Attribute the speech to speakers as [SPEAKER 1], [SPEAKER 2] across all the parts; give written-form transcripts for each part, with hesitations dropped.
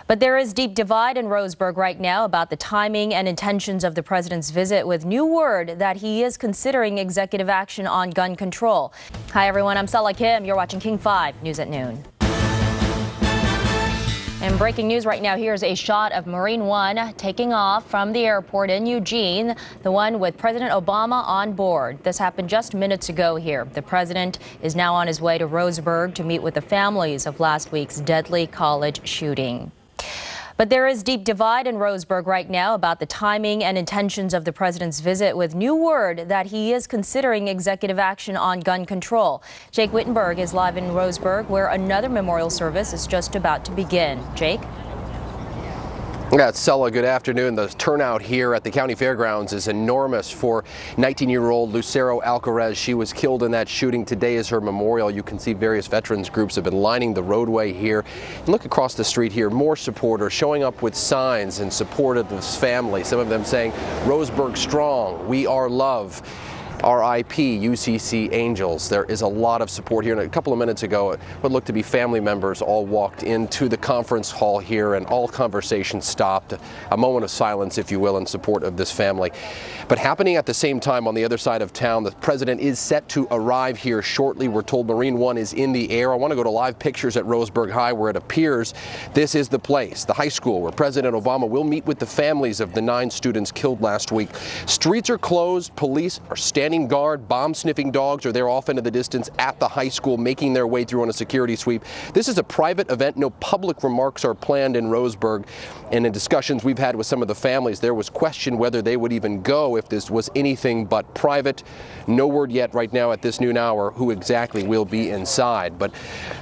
[SPEAKER 1] But there is deep divide in Roseburg right now about the timing and intentions of the president's visit, with new word that he is considering executive action on gun control. Hi, everyone. I'm Sela Kim. You're watching King 5 News at Noon. And breaking news right now, here's a shot of Marine One taking off from the airport in Eugene, the one with President Obama on board. This happened just minutes ago here. The president is now on his way to Roseburg to meet with the families of last week's deadly college shooting. But there is deep divide in Roseburg right now about the timing and intentions of the president's visit, with new word that he is considering executive action on gun control. Jake Wittenberg is live in Roseburg, where another memorial service is just about to begin. Jake?
[SPEAKER 2] Yeah, Sela, good afternoon. The turnout here at the county fairgrounds is enormous for 19-year-old Lucero Alcarez. She was killed in that shooting. Today is her memorial. You can see various veterans groups have been lining the roadway here. And look across the street here, more supporters showing up with signs in support of this family. Some of them saying, "Roseburg strong, we are love. RIP UCC Angels." There is a lot of support here. And a couple of minutes ago, what looked to be family members all walked into the conference hall here, and all conversation stopped. A moment of silence, if you will, in support of this family. But happening at the same time on the other side of town, the president is set to arrive here shortly. We're told Marine One is in the air. I want to go to live pictures at Roseburg High, where it appears this is the place, the high school, where President Obama will meet with the families of the 9 students killed last week. Streets are closed. Police are standing guard. Bomb-sniffing dogs are there off into the distance at the high school, making their way through on a security sweep. This is a private event. No public remarks are planned in Roseburg. And in discussions we've had with some of the families, there was question whether they would even go if this was anything but private. No word yet right now at this noon hour who exactly will be inside. But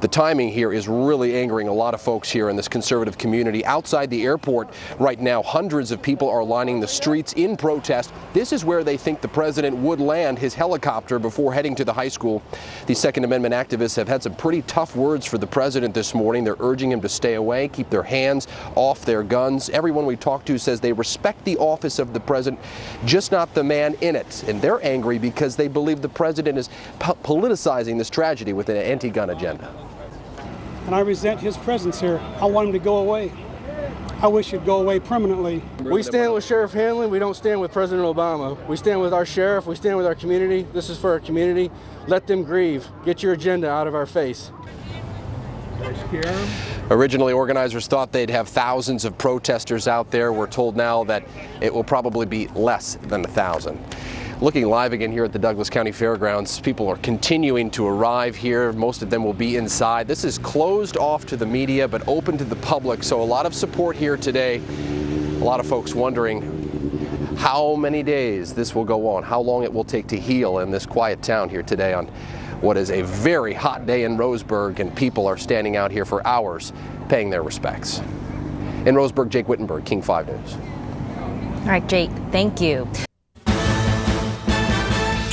[SPEAKER 2] the timing here is really angering a lot of folks here in this conservative community. Outside the airport right now, hundreds of people are lining the streets in protest. This is where they think the president would land his helicopter before heading to the high school. The Second Amendment activists have had some pretty tough words for the president this morning. They're urging him to stay away, keep their hands off their guns. Everyone we talked to says they respect the office of the president, just not the man in it. And they're angry because they believe the president is politicizing this tragedy with an anti-gun agenda.
[SPEAKER 3] And I resent his presence here. I want him to go away. I wish he'd go away permanently.
[SPEAKER 4] We stand with Sheriff Hanlon. We don't stand with President Obama. We stand with our sheriff. We stand with our community. This is for our community. Let them grieve. Get your agenda out of our face.
[SPEAKER 2] Originally, organizers thought they'd have thousands of protesters out there. We're told now that it will probably be less than 1,000. Looking live again here at the Douglas County Fairgrounds, people are continuing to arrive here. Most of them will be inside. This is closed off to the media, but open to the public. So a lot of support here today. A lot of folks wondering how many days this will go on, how long it will take to heal in this quiet town here today on what is a very hot day in Roseburg, and people are standing out here for hours paying their respects. In Roseburg, Jake Wittenberg, King 5 News.
[SPEAKER 1] All right, Jake, thank you.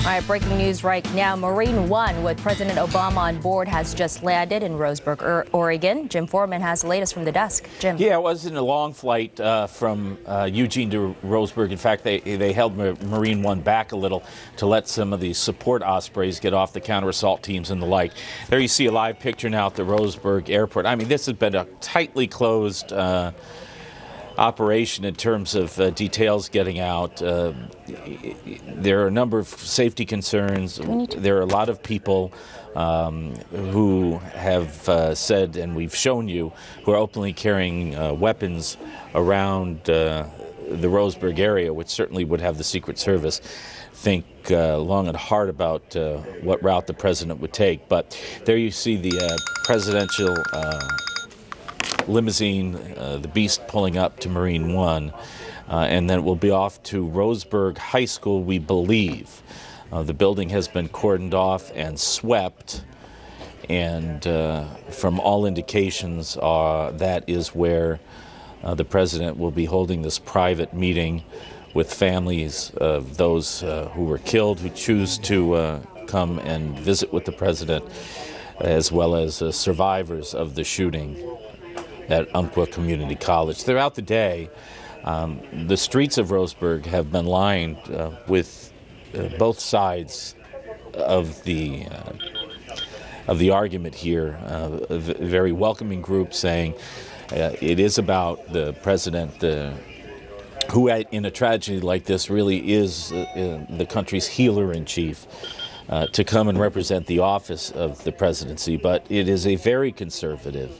[SPEAKER 1] All right, breaking news right now. Marine One with President Obama on board has just landed in Roseburg, Oregon. Jim Foreman has the latest from the desk. Jim.
[SPEAKER 5] Yeah, it wasn't a long flight from Eugene to Roseburg. In fact, they held Marine One back a little to let some of the support Ospreys get off the counter-assault teams and the like. There you see a live picture now at the Roseburg airport. I mean, this has been a tightly closed operation in terms of details getting out. There are a number of safety concerns. There are a lot of people who have said, and we've shown you, who are openly carrying weapons around the Roseburg area, which certainly would have the Secret Service think long and hard about what route the president would take. But there you see the presidential limousine, the Beast, pulling up to Marine One, and then we'll be off to Roseburg High School, we believe. The building has been cordoned off and swept, and from all indications, that is where the president will be holding this private meeting with families of those who were killed, who choose to come and visit with the president, as well as survivors of the shooting at Umpqua Community College. Throughout the day, the streets of Roseburg have been lined with both sides of the argument here. A very welcoming group saying, It is about the president who in a tragedy like this really is the country's healer-in-chief, to come and represent the office of the presidency. But it is a very conservative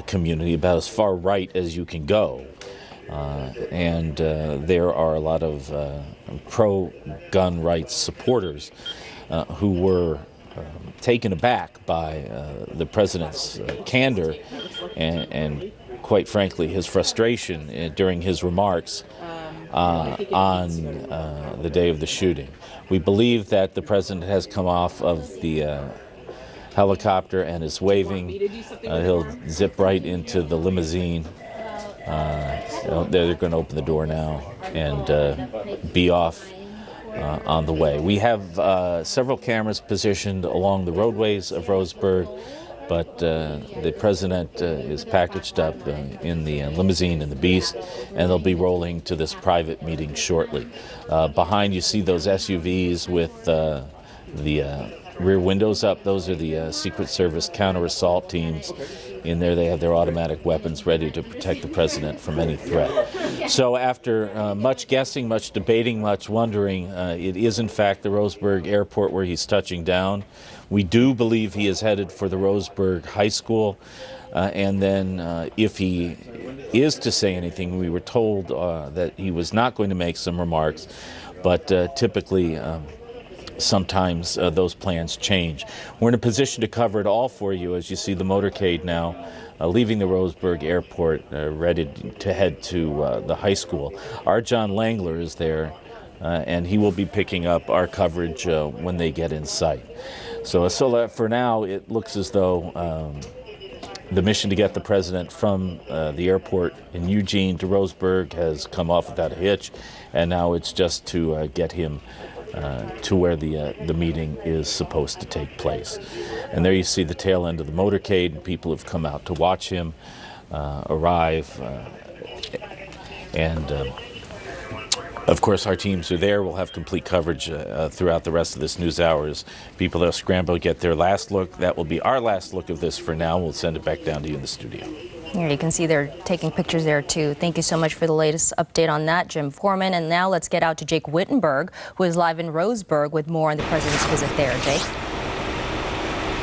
[SPEAKER 5] community, about as far right as you can go. And there are a lot of pro-gun rights supporters who were taken aback by the president's candor and quite frankly, his frustration during his remarks on the day of the shooting. We believe that the president has come off of the helicopter and is waving. He'll zip right into the limousine. They're going to open the door now and be off on the way. We have several cameras positioned along the roadways of Roseburg, but the president is packaged up in the limousine in the Beast, and they'll be rolling to this private meeting shortly. Behind you see those SUVs with the rear windows up. Those are the Secret Service counter-assault teams. In there they have their automatic weapons ready to protect the president from any threat. So after much guessing, much debating, much wondering, it is in fact the Roseburg Airport where he's touching down. We do believe he is headed for the Roseburg High School. And then if he is to say anything, we were told that he was not going to make some remarks, but typically sometimes those plans change. We're in a position to cover it all for you as you see the motorcade now leaving the Roseburg Airport, ready to head to the high school. Our John Langler is there, and he will be picking up our coverage when they get in sight. So for now, it looks as though the mission to get the president from the airport in Eugene to Roseburg has come off without a hitch, and now it's just to get him to where the meeting is supposed to take place. And there you see the tail end of the motorcade. People have come out to watch him arrive. Of course, our teams are there. We'll have complete coverage throughout the rest of this news hours. People are scrambling to get their last look. That will be our last look of this for now. We'll send it back down to you in the studio.
[SPEAKER 1] Here you can see they're taking pictures there too. Thank you so much for the latest update on that, Jim Foreman. And now let's get out to Jake Wittenberg, who is live in Roseburg with more on the president's visit there. Jake?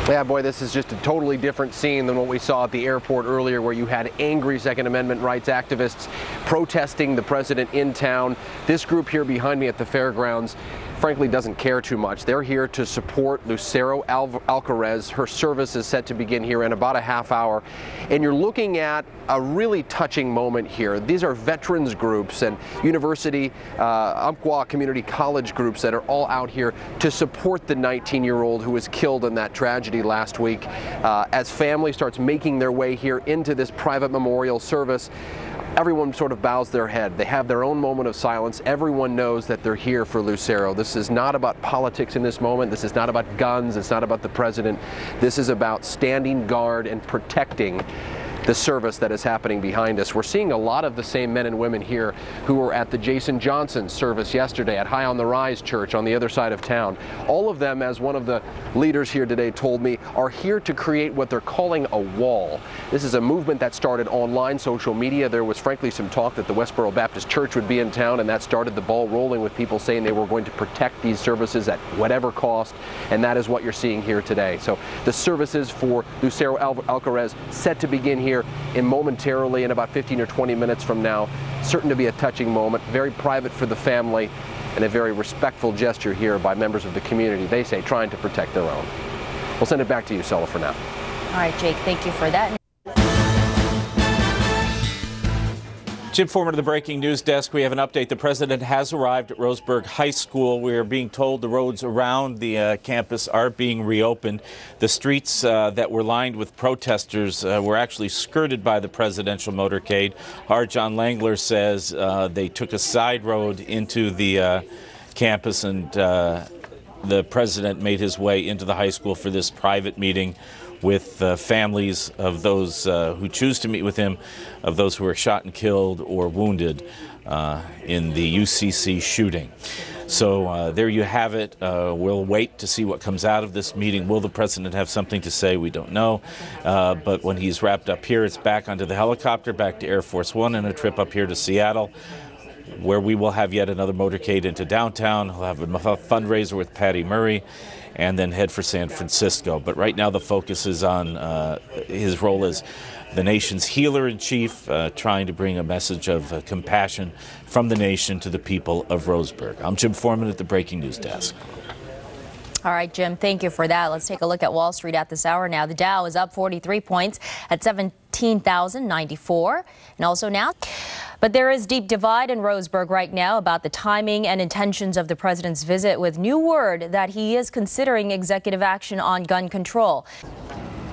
[SPEAKER 2] Yeah, boy, this is just a totally different scene than what we saw at the airport earlier, where you had angry Second Amendment rights activists protesting the president in town. This group here behind me at the fairgrounds frankly doesn't care too much. They're here to support Lucero Alcarez. Her service is set to begin here in about a half hour. And you're looking at a really touching moment here. These are veterans groups and university, Umpqua Community College groups that are all out here to support the 19-year-old who was killed in that tragedy last week. As family starts making their way here into this private memorial service, everyone sort of bows their head. They have their own moment of silence. Everyone knows that they're here for Lucero. This is not about politics in this moment. This is not about guns. It's not about the president. This is about standing guard and protecting the service that is happening behind us. We're seeing a lot of the same men and women here who were at the Jason Johnson service yesterday at High on the Rise Church on the other side of town. All of them, as one of the leaders here today told me, are here to create what they're calling a wall. This is a movement that started online, social media. There was frankly some talk that the Westboro Baptist Church would be in town, and that started the ball rolling with people saying they were going to protect these services at whatever cost, and that is what you're seeing here today. So the services for Lucero Alcarez set to begin here momentarily in about 15 or 20 minutes from now. Certain to be a touching moment, very private for the family, and a very respectful gesture here by members of the community, they say, trying to protect their own. We'll send it back to you, Sella, for now.
[SPEAKER 1] All right, Jake, thank you for that.
[SPEAKER 5] Jim Foreman of the Breaking News Desk. We have an update. The president has arrived at Roseburg High School. We are being told the roads around the campus are being reopened. The streets that were lined with protesters were actually skirted by the presidential motorcade. Our John Langler says they took a side road into the campus, and the president made his way into the high school for this private meeting with families of those who choose to meet with him, of those who were shot and killed or wounded in the UCC shooting. So there you have it. We'll wait to see what comes out of this meeting. Will the president have something to say? We don't know. But when he's wrapped up here, it's back onto the helicopter, back to Air Force One, and a trip up here to Seattle, where we will have yet another motorcade into downtown. We'll have a fundraiser with Patty Murray, and then head for San Francisco. But right now the focus is on his role as the nation's healer-in-chief, trying to bring a message of compassion from the nation to the people of Roseburg. I'm Jim Foreman at the Breaking News Desk.
[SPEAKER 1] All right, Jim, thank you for that. Let's take a look at Wall Street at this hour now. The Dow is up 43 points at 17,094. And also now, but there is deep divide in Roseburg right now about the timing and intentions of the president's visit, with new word that he is considering executive action on gun control.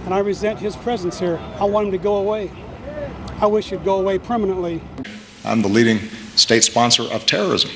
[SPEAKER 3] And I resent his presence here. I want him to go away. I wish he'd go away permanently.
[SPEAKER 6] I'm the leading state sponsor of terrorism.